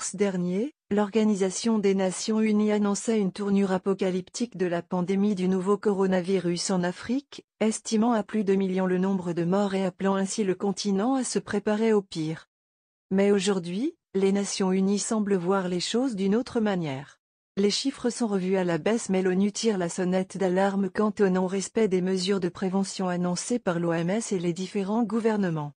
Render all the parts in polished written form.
mars dernier, l'Organisation des Nations Unies annonçait une tournure apocalyptique de la pandémie du nouveau coronavirus en Afrique, estimant à plus de millions le nombre de morts et appelant ainsi le continent à se préparer au pire. Mais aujourd'hui, les Nations Unies semblent voir les choses d'une autre manière. Les chiffres sont revus à la baisse mais l'ONU tire la sonnette d'alarme quant au non-respect des mesures de prévention annoncées par l'OMS et les différents gouvernements.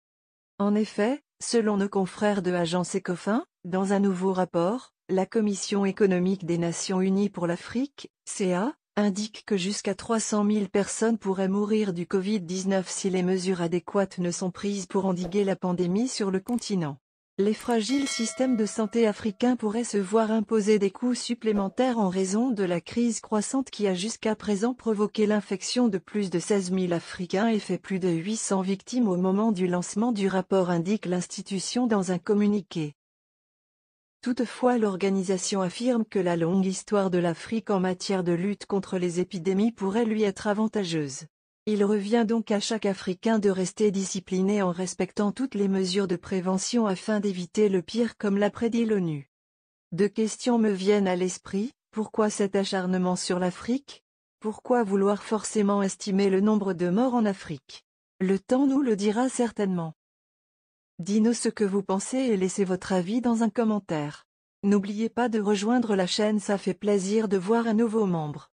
En effet, selon nos confrères de Agence Ecofin, dans un nouveau rapport, la Commission économique des Nations Unies pour l'Afrique, CA, indique que jusqu'à 300 000 personnes pourraient mourir du Covid-19 si les mesures adéquates ne sont prises pour endiguer la pandémie sur le continent. Les fragiles systèmes de santé africains pourraient se voir imposer des coûts supplémentaires en raison de la crise croissante qui a jusqu'à présent provoqué l'infection de plus de 16 000 Africains et fait plus de 800 victimes au moment du lancement du rapport, indique l'institution dans un communiqué. Toutefois, l'organisation affirme que la longue histoire de l'Afrique en matière de lutte contre les épidémies pourrait lui être avantageuse. Il revient donc à chaque Africain de rester discipliné en respectant toutes les mesures de prévention afin d'éviter le pire comme l'a prédit l'ONU. Deux questions me viennent à l'esprit: pourquoi cet acharnement sur l'Afrique? Pourquoi vouloir forcément estimer le nombre de morts en Afrique? Le temps nous le dira certainement. Dis-nous ce que vous pensez et laissez votre avis dans un commentaire. N'oubliez pas de rejoindre la chaîne, ça fait plaisir de voir un nouveau membre.